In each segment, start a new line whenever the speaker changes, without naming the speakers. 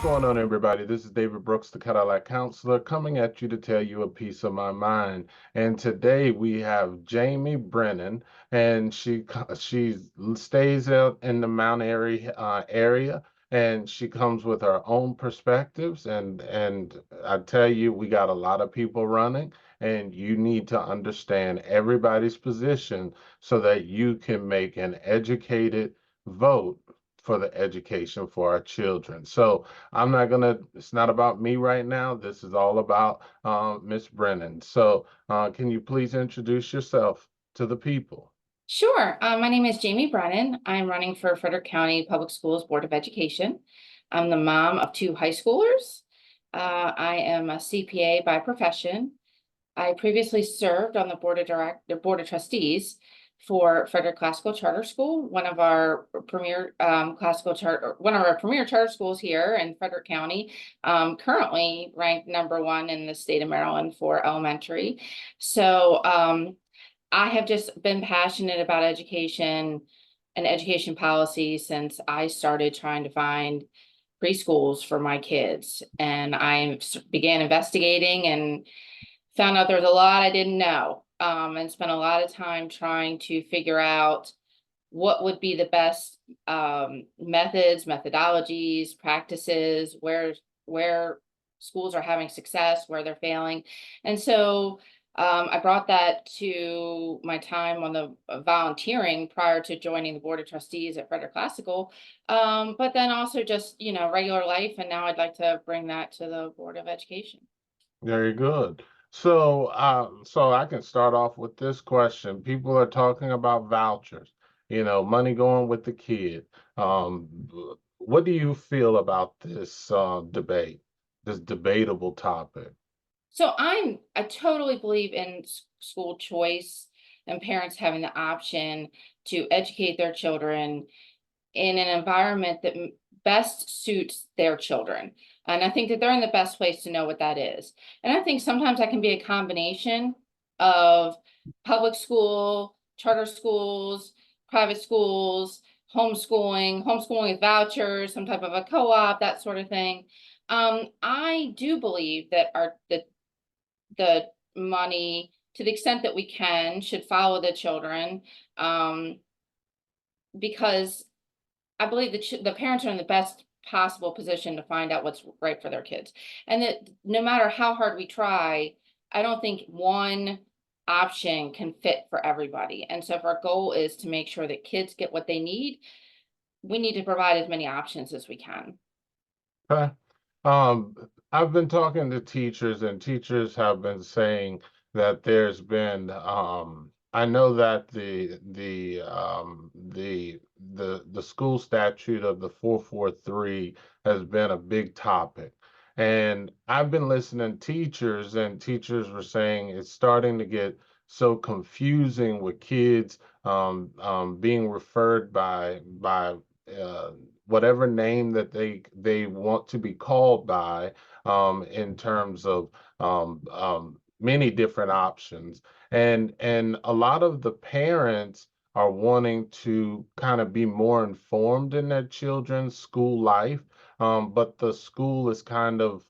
going on, everybody? This is David Brooks, the Cadillac Counselor, coming at you to tell you a piece of my mind. And today we have Jaime Brennan, and she stays out in the Mount Airy area, and she comes with her own perspectives. And I tell you, we got a lot of people running, and you need to understand everybody's position so that you can make an educated vote for the education for our children. So it's not about me right now. This is all about Miss Brennan. So can you please introduce yourself to the people?
Sure. My name is Jaime Brennan. I'm running for Frederick County Public Schools Board of Education. I'm the mom of two high schoolers. I am a CPA by profession. I previously served on the board of trustees for Frederick Classical Charter School, one of our premier charter schools here in Frederick County, currently ranked #1 in the state of Maryland for elementary. So I have just been passionate about education and education policy since I started trying to find preschools for my kids. And I began investigating and found out there was a lot I didn't know, and spent a lot of time trying to figure out what would be the best methods, methodologies, practices, where schools are having success, where they're failing. And so I brought that to my time on the volunteering prior to joining the board of trustees at Frederick Classical, but then also just, regular life. And now I'd like to bring that to the Board of Education.
Very good. So I can start off with this question. People are talking about vouchers, money going with the kid. Um, what do you feel about this debate, this debatable topic?
So I totally believe in school choice and parents having the option to educate their children in an environment that best suits their children. And I think that they're in the best place to know what that is. And I think sometimes that can be a combination of public school, charter schools, private schools, homeschooling with vouchers, some type of a co-op, that sort of thing. I do believe that the money, to the extent that we can, should follow the children, because I believe the parents are in the best possible position to find out what's right for their kids. And that no matter how hard we try, I don't think one option can fit for everybody. And so if our goal is to make sure that kids get what they need, we need to provide as many options as we can.
Okay. Um, I've been talking to teachers, and teachers have been saying that there's been I know that the school statute of the 443 has been a big topic. And I've been listening to teachers, and teachers were saying it's starting to get so confusing with kids being referred by uh, whatever name that they want to be called by, in terms of many different options, and a lot of the parents are wanting to kind of be more informed in their children's school life, but the school is kind of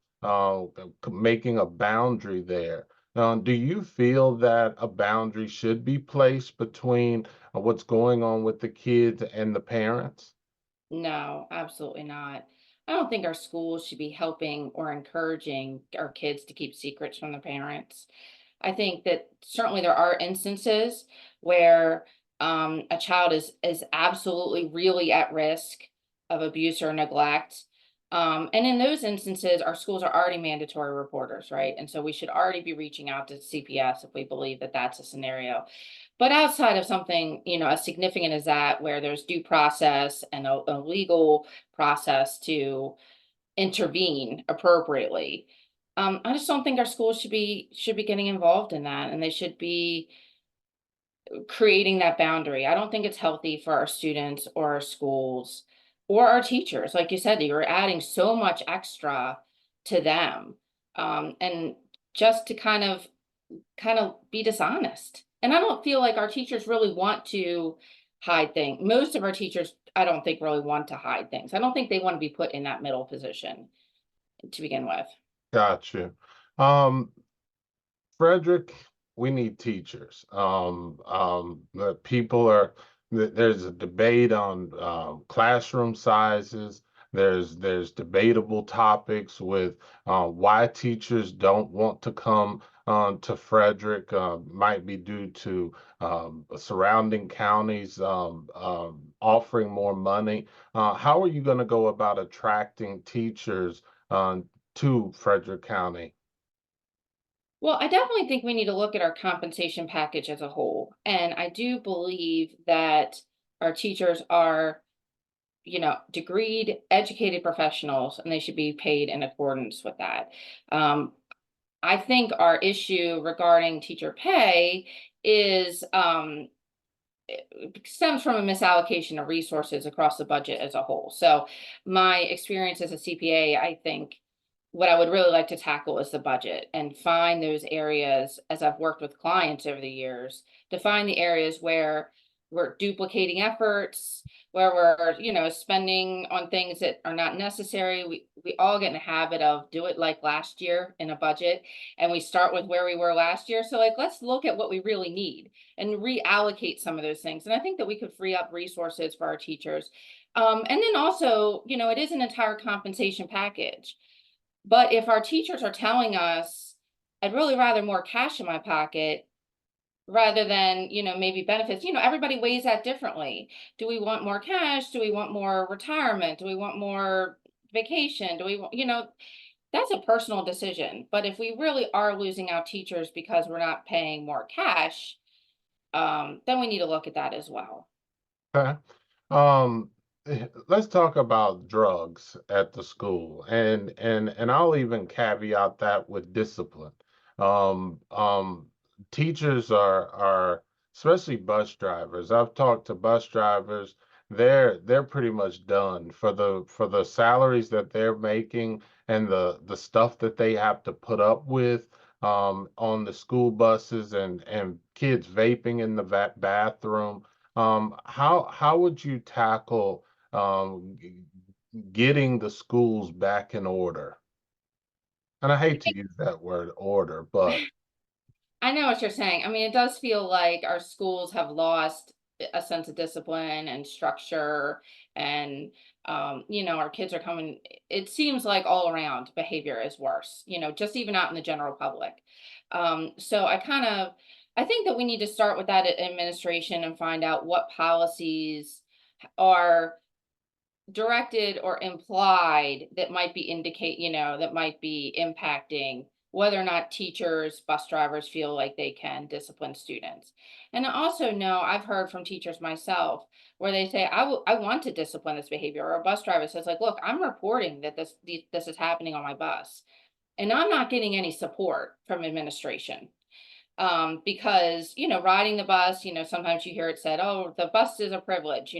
making a boundary there. Do you feel that a boundary should be placed between what's going on with the kids and the parents?
No, absolutely not. I don't think our schools should be helping or encouraging our kids to keep secrets from their parents. I think that certainly there are instances where a child is absolutely really at risk of abuse or neglect. And in those instances, our schools are already mandatory reporters, right? And so we should already be reaching out to CPS if we believe that that's a scenario. But outside of something, as significant as that, where there's due process and a legal process to intervene appropriately, I just don't think our schools should be getting involved in that, and they should be creating that boundary. I don't think it's healthy for our students or our schools or our teachers. Like you said, you're adding so much extra to them, and just to kind of be dishonest. And I don't feel like our teachers really want to hide things. Most of our teachers, I don't think, really want to hide things. I don't think they want to be put in that middle position. to begin with.
Gotcha. Um, Frederick, we need teachers. The people are, there's a debate on classroom sizes. There's debatable topics with why teachers don't want to come to Frederick. Might be due to surrounding counties offering more money. How are you going to go about attracting teachers to Frederick County?
Well, I definitely think we need to look at our compensation package as a whole. And I do believe that our teachers are, degreed, educated professionals, and they should be paid in accordance with that. Um, I think our issue regarding teacher pay is stems from a misallocation of resources across the budget as a whole. So, my experience as a CPA, I think what I would really like to tackle is the budget and find those areas as I've worked with clients over the years to find the areas where we're duplicating efforts, where we're, spending on things that are not necessary. We all get in the habit of do it like last year in a budget, and we start with where we were last year. So like let's look at what we really need and reallocate some of those things. And I think that we could free up resources for our teachers. And then also, it is an entire compensation package. But if our teachers are telling us, I'd really rather more cash in my pocket rather than, maybe benefits, everybody weighs that differently. Do we want more cash? Do we want more retirement? Do we want more vacation? Do we want, that's a personal decision. But if we really are losing out teachers because we're not paying more cash, then we need to look at that as well.
Okay. Um, let's talk about drugs at the school, and I'll even caveat that with discipline. Um, um, Teachers are especially bus drivers. I've talked to bus drivers. They're pretty much done for the salaries that they're making and the stuff that they have to put up with on the school buses and kids vaping in the bathroom. How would you tackle getting the schools back in order? And I hate to use that word order, but
I know what you're saying. I mean, it does feel like our schools have lost a sense of discipline and structure, and our kids are coming. It seems like all around behavior is worse. Just even out in the general public. So I think that we need to start with that administration and find out what policies are directed or implied that might be that might be impacting whether or not teachers, bus drivers feel like they can discipline students. And I also know I've heard from teachers myself where they say, I want to discipline this behavior. Or a bus driver says, like, look, I'm reporting that this is happening on my bus. And I'm not getting any support from administration. Because riding the bus, sometimes you hear it said, oh, the bus is a privilege,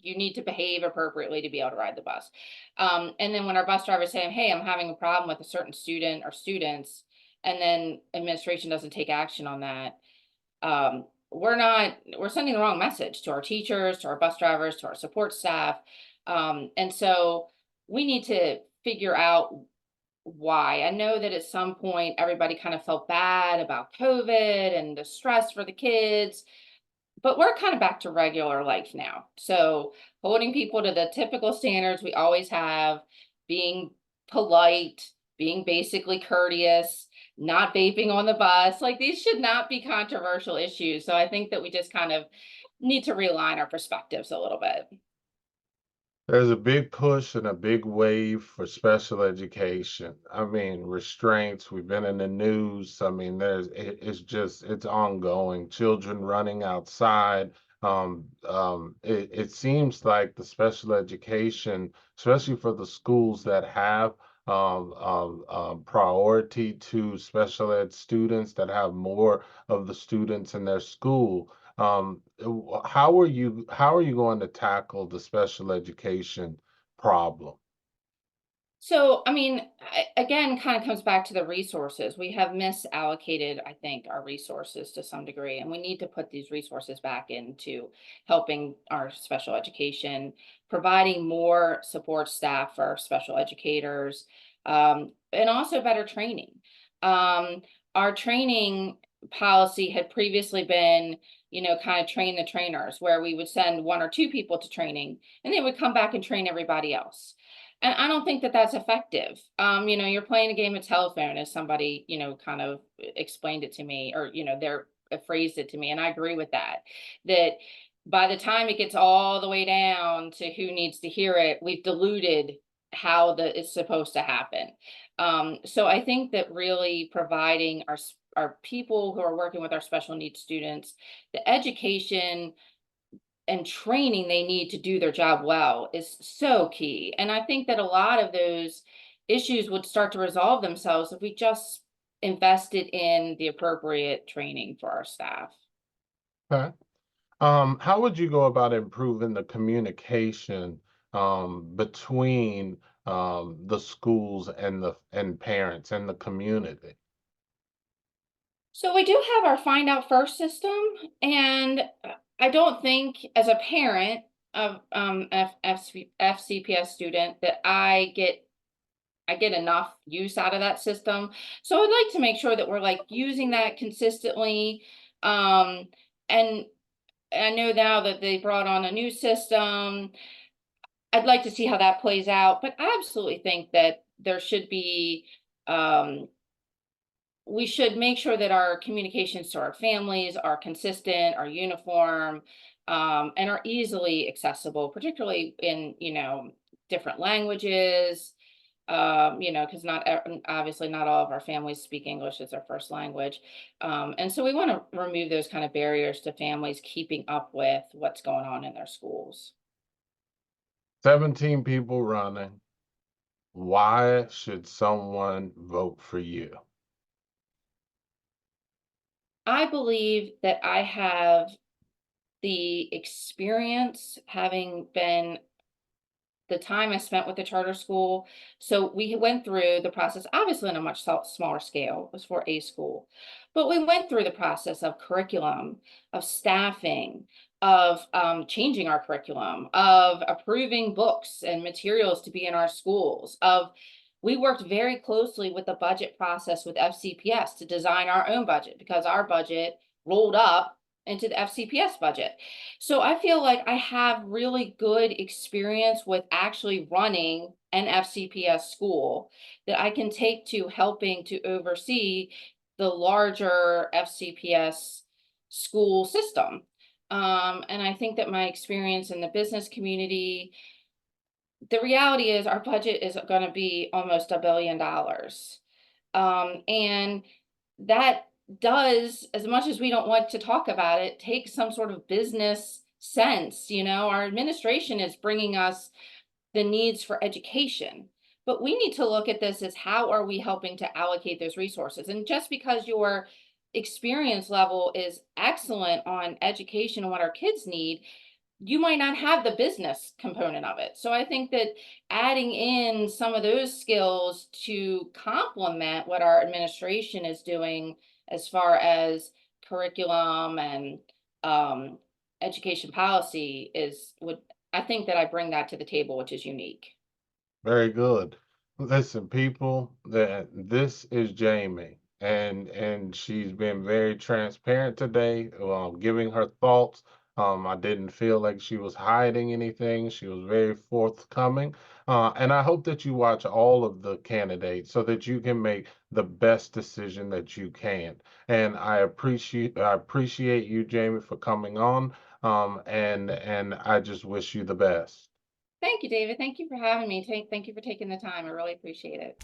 you need to behave appropriately to be able to ride the bus. And then when our bus driver is saying, hey, I'm having a problem with a certain student or students, and then administration doesn't take action on that, we're sending the wrong message to our teachers, to our bus drivers, to our support staff. And so we need to figure out why. I know that at some point everybody kind of felt bad about COVID and the stress for the kids, but we're kind of back to regular life now. So holding people to the typical standards we always have, being polite, being basically courteous, not vaping on the bus, like these should not be controversial issues. So I think that we just kind of need to realign our perspectives a little bit.
there's a big push and a big wave for special education. I mean, restraints, we've been in the news. I mean, it's just, it's ongoing. Children running outside. It seems like the special education, especially for the schools that have priority to special ed students that have more of the students in their school. How are you going to tackle the special education problem?
So, I mean, again, kind of comes back to the resources. We have misallocated, I think, our resources to some degree, and we need to put these resources back into helping our special education, providing more support staff for our special educators, and also better training. Um, our training policy had previously been, kind of train the trainers, where we would send one or two people to training, and they would come back and train everybody else. And I don't think that that's effective. You're playing a game of telephone, as somebody, kind of explained it to me, or, they're phrased it to me. And I agree with that. That by the time it gets all the way down to who needs to hear it, we've diluted how it's supposed to happen. So I think that really providing our people who are working with our special needs students the education and training they need to do their job well is so key. And I think that a lot of those issues would start to resolve themselves if we just invested in the appropriate training for our staff.
Okay. How would you go about improving the communication between the schools and the and parents and the community?
So we do have our find out first system, and I don't think as a parent of FCPS student that I get enough use out of that system. So I'd like to make sure that we're like using that consistently. And I know now that they brought on a new system. I'd like to see how that plays out, but I absolutely think that there should be we should make sure that our communications to our families are consistent, are uniform, and are easily accessible, particularly in, different languages. Because obviously not all of our families speak English as their first language. And so we want to remove those kind of barriers to families keeping up with what's going on in their schools.
17 people running. Why should someone vote for you?
I believe that I have the experience having been the time I spent with the charter school. So we went through the process, obviously on a much smaller scale. It was for a school, but we went through the process of curriculum, of staffing, of changing our curriculum, of approving books and materials to be in our schools. Of we worked very closely with the budget process with FCPS to design our own budget because our budget rolled up into the FCPS budget. So I feel like I have really good experience with actually running an FCPS school that I can take to helping to oversee the larger FCPS school system. And I think that my experience in the business community, the reality is our budget is going to be almost $1 billion. And that does, as much as we don't want to talk about it, take some sort of business sense. Our administration is bringing us the needs for education, but we need to look at this as how are we helping to allocate those resources? And just because your experience level is excellent on education and what our kids need, you might not have the business component of it. So I think that adding in some of those skills to complement what our administration is doing as far as curriculum and education policy is would I think that I bring that to the table, which is unique.
Very good. Listen, people, that this is Jamie, and she's been very transparent today, giving her thoughts. I didn't feel like she was hiding anything. She was very forthcoming. And I hope that you watch all of the candidates so that you can make the best decision that you can. And I appreciate you, Jamie, for coming on. And I just wish you the best.
Thank you, David. Thank you for having me. Thank you for taking the time. I really appreciate it.